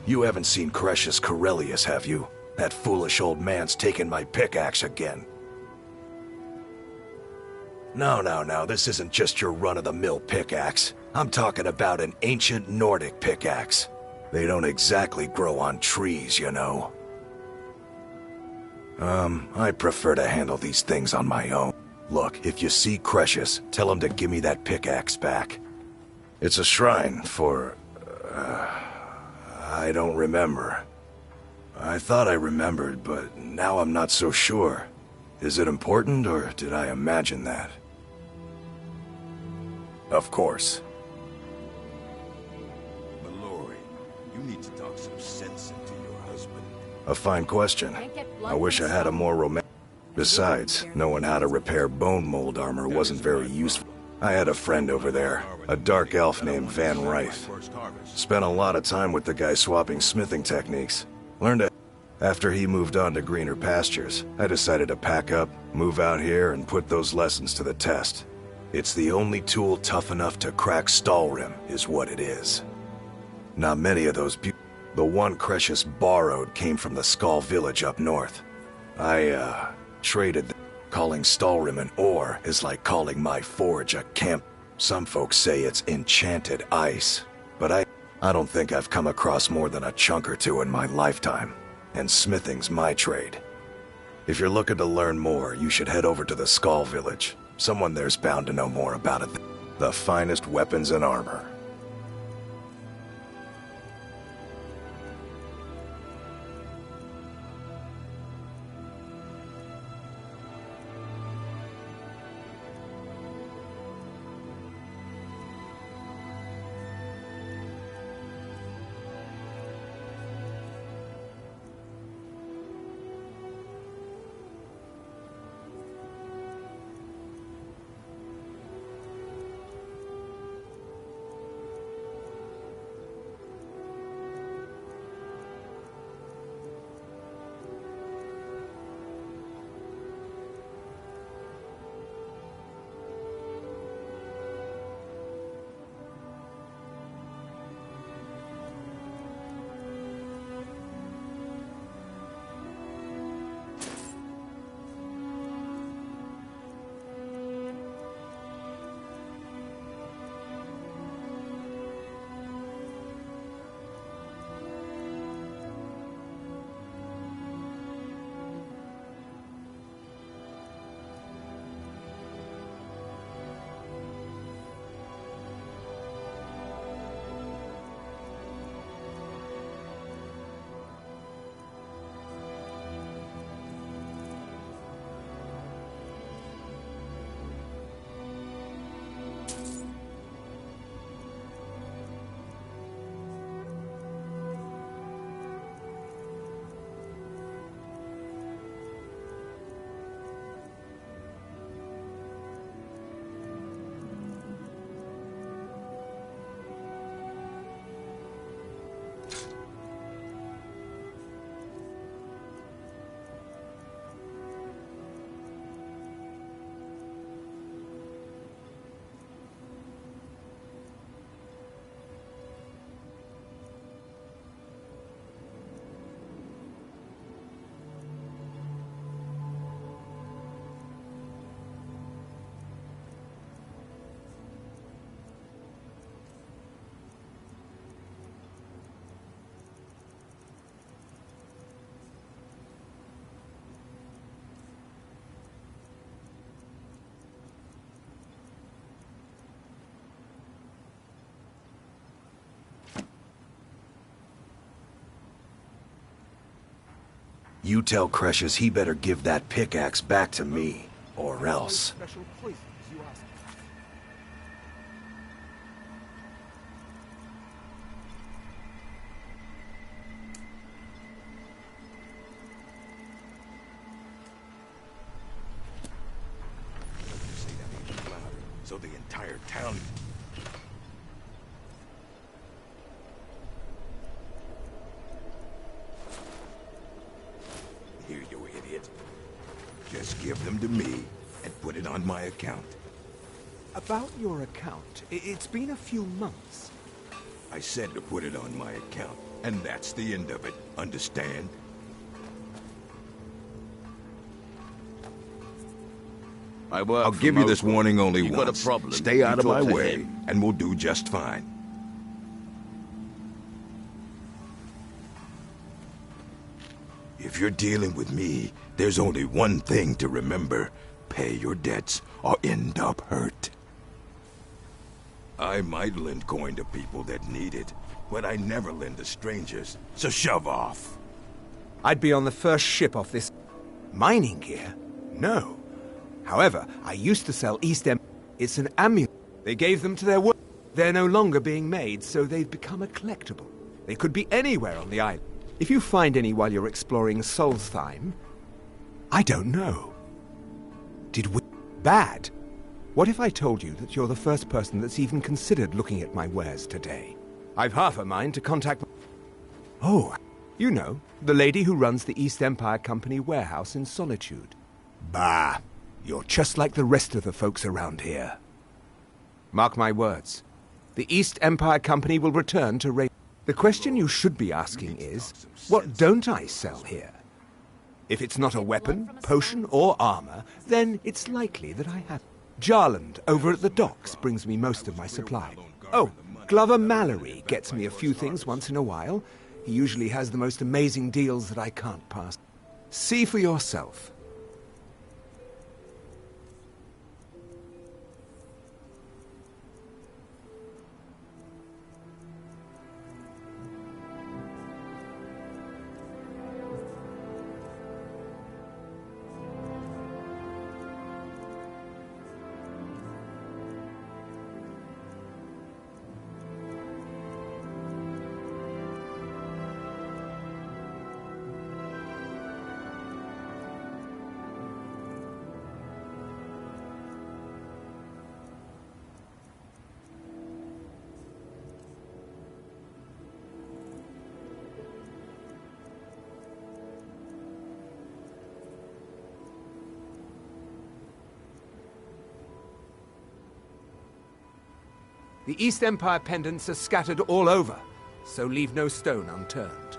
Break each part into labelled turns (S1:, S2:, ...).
S1: You haven't seen Crucius Corellius, have you? That foolish old man's taken my pickaxe again. No, this isn't just your run-of-the-mill pickaxe. I'm talking about an ancient Nordic pickaxe. They don't exactly grow on trees, you know. I prefer to handle these things on my own. Look, if you see Crucius, tell him to give me that pickaxe back. It's a shrine for... I don't remember. I thought I remembered, but now I'm not so sure. Is it important, or did I imagine that? Of course.
S2: Mallory, you need to talk some sense into your husband.
S1: A fine question. I wish I had a more romantic... Besides, knowing how to repair bone mold armor wasn't very useful. I had a friend over there, a dark elf named Van Ryth. Spent a lot of time with the guy swapping smithing techniques. Learned it. After he moved on to greener pastures, I decided to pack up, move out here, and put those lessons to the test. It's the only tool tough enough to crack Stalrim, is what it is. Not many of those The one Crucius borrowed came from the Skull village up north. I, traded them. Calling Stalrim an ore is like calling my forge a camp. Some folks say it's enchanted ice, but I don't think I've come across more than a chunk or two in my lifetime. And smithing's my trade. If you're looking to learn more, you should head over to the Skull village. Someone there's bound to know more about it. The finest weapons and armor. You tell Crucius he better give that pickaxe back to me, or else.
S2: So the entire town... Here, you idiot. Just give them to me and put it on my account.
S3: About your account, it's been a few months.
S2: I said to put it on my account, and that's the end of it. Understand? I'll give you this warning only once.
S3: Got a problem.
S2: Stay out of my
S3: talk to
S2: way,
S3: him.
S2: and we'll do just fine. If you're dealing with me, there's only one thing to remember. Pay your debts or end up hurt. I might lend coin to people that need it, but I never lend to strangers, so shove off.
S4: I'd be on the first ship off this... Mining gear? No. However, I used to sell East Em... It's an amulet. They gave them to their work. They're no longer being made, so they've become a collectible. They could be anywhere on the island. If you find any while you're exploring Solstheim, I don't know. Did we... Bad? What if I told you that you're the first person that's even considered looking at my wares today? I've half a mind to contact... Oh, you know, the lady who runs the East Empire Company warehouse in Solitude. Bah, you're just like the rest of the folks around here. Mark my words. The East Empire Company will return to raid. The question you should be asking is, what don't I sell here? If it's not a weapon, potion, or armor, then it's likely that I have. Jarland, over at the docks, brings me most of my supply. Oh, Glover Mallory gets me a few things once in a while. He usually has the most amazing deals that I can't pass. See for yourself. The East Empire pendants are scattered all over, so leave no stone unturned.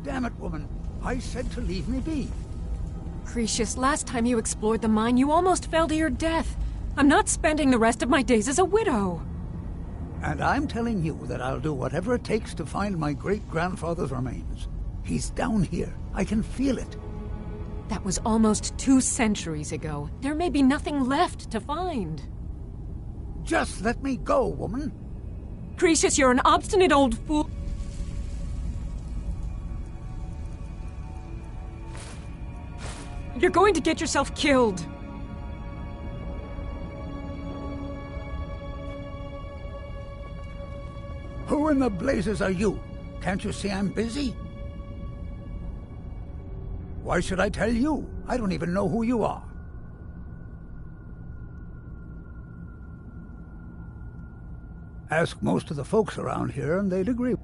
S5: Damn it, woman. I said to leave me be.
S6: Cretius, last time you explored the mine, you almost fell to your death. I'm not spending the rest of my days as a widow.
S5: And I'm telling you that I'll do whatever it takes to find my great-grandfather's remains. He's down here. I can feel it.
S6: That was almost 2 centuries ago. There may be nothing left to find.
S5: Just let me go, woman.
S6: Cretius, you're an obstinate old fool. You're going to get yourself killed.
S5: Who in the blazes are you? Can't you see I'm busy? Why should I tell you? I don't even know who you are. Ask most of the folks around here and they'd agree.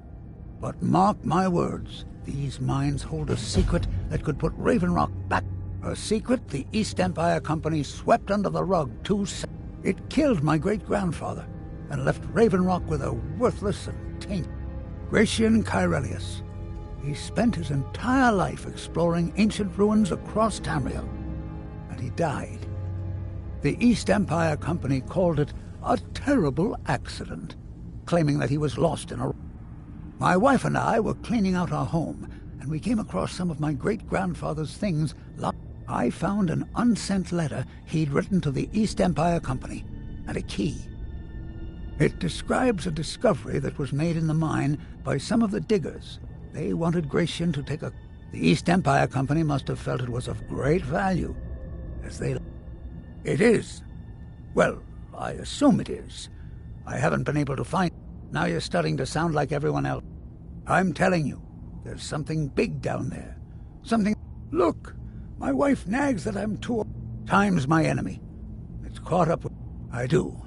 S5: But mark my words, these mines hold a secret that could put Raven Rock back. A secret the East Empire Company swept under the rug It killed my great-grandfather and left Raven Rock with a worthless and taint. Gratian Kyrelius. He spent his entire life exploring ancient ruins across Tamriel, and he died. The East Empire Company called it a terrible accident, claiming that he was lost in a... My wife and I were cleaning out our home, and we came across some of my great-grandfather's things. I found an unsent letter he'd written to the East Empire Company, and a key. It describes a discovery that was made in the mine by some of the diggers. They wanted Gratian to take a The East Empire Company must have felt it was of great value, as they... It is. Well, I assume it is. I haven't been able to find... Now you're starting to sound like everyone else. I'm telling you, there's something big down there. Something... Look! My wife nags that I'm too... Time's my enemy. It's caught up with... I do.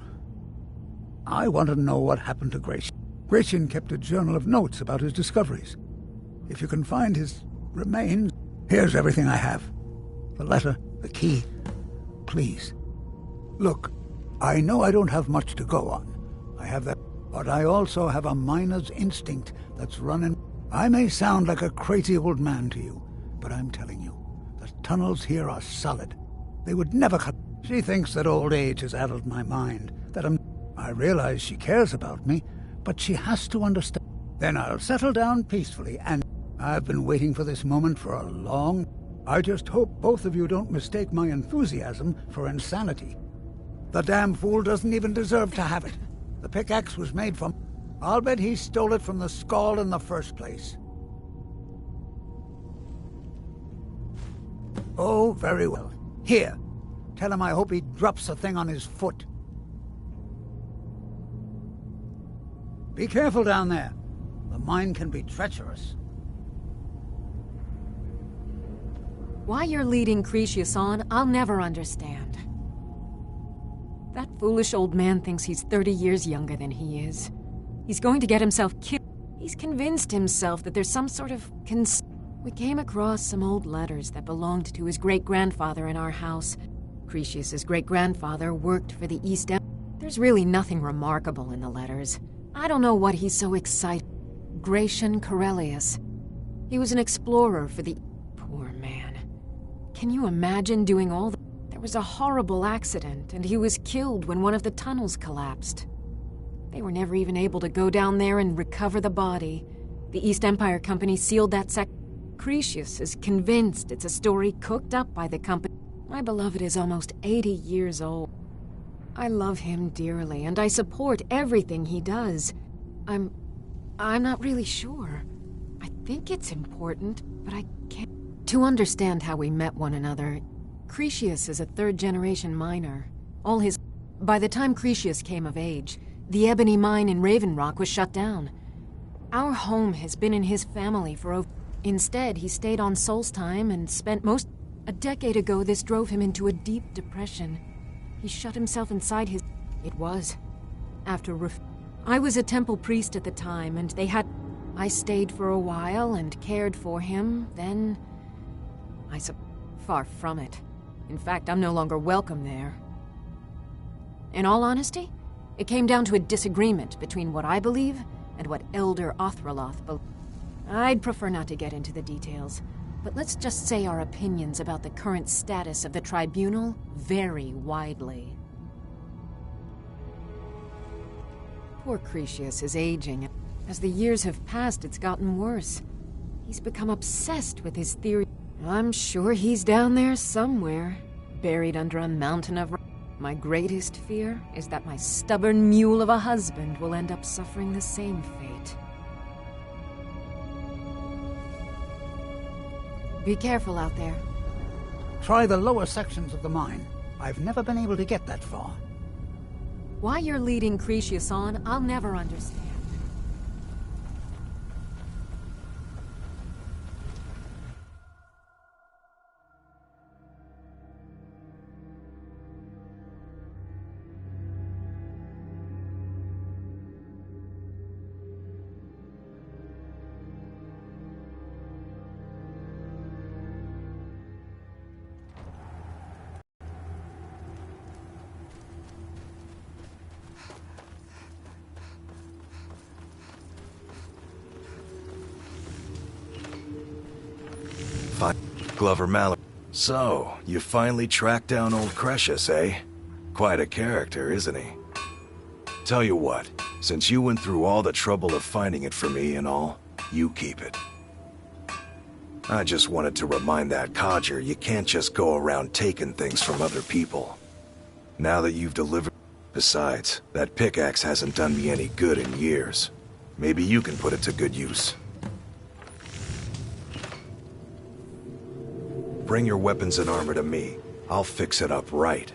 S5: I want to know what happened to Gratian. Gratian kept a journal of notes about his discoveries. If you can find his remains... Here's everything I have. The letter, the key. Please. Look, I know I don't have much to go on. I have that... But I also have a miner's instinct that's running... I may sound like a crazy old man to you, but I'm telling you, the tunnels here are solid. They would never cut... She thinks that old age has addled my mind, that I realize she cares about me, but she has to understand. Then I'll settle down peacefully, and I've been waiting for this moment for a long... I just hope both of you don't mistake my enthusiasm for insanity. The damn fool doesn't even deserve to have it. The pickaxe was made from... I'll bet he stole it from the Skald in the first place. Oh, very well. Here. Tell him I hope he drops the thing on his foot. Be careful down there. The mine can be treacherous.
S6: Why you're leading Cretius on, I'll never understand. That foolish old man thinks he's 30 years younger than he is. He's going to get himself killed. He's convinced himself that there's some sort of We came across some old letters that belonged to his great-grandfather in our house. Cretius's great-grandfather worked for the East Empire. There's really nothing remarkable in the letters. I don't know what he's so excited. Gratian Corellius. He was an explorer for the... Poor man. Can you imagine doing all that? There was a horrible accident, and he was killed when one of the tunnels collapsed. They were never even able to go down there and recover the body. The East Empire Company sealed that Cretius is convinced it's a story cooked up by the company. My beloved is almost 80 years old. I love him dearly, and I support everything he does. I'm not really sure. I think it's important, but I can't... To understand how we met one another, Cretius is a third-generation miner. By the time Cretius came of age, the ebony mine in Raven Rock was shut down. Our home has been in his family for over... Instead, he stayed on Solstheim and spent A decade ago, this drove him into a deep depression. He shut himself inside his... It was. I was a temple priest at the time, and I stayed for a while and cared for him, then... Far from it. In fact, I'm no longer welcome there. In all honesty, it came down to a disagreement between what I believe and what Elder Othraloth believes. I'd prefer not to get into the details, but let's just say our opinions about the current status of the tribunal vary widely. Poor Cretius is aging. As the years have passed, it's gotten worse. He's become obsessed with his theory. I'm sure he's down there somewhere, buried under a mountain of... My greatest fear is that my stubborn mule of a husband will end up suffering the same fate. Be careful out there.
S5: Try the lower sections of the mine. I've never been able to get that far.
S6: Why you're leading Cretius on, I'll never understand.
S1: Glover Mallory. So, you finally tracked down old Cretius, eh? Quite a character, isn't he? Tell you what, since you went through all the trouble of finding it for me and all, you keep it. I just wanted to remind that codger you can't just go around taking things from other people. Now that you've delivered... Besides, that pickaxe hasn't done me any good in years. Maybe you can put it to good use. Bring your weapons and armor to me. I'll fix it up right.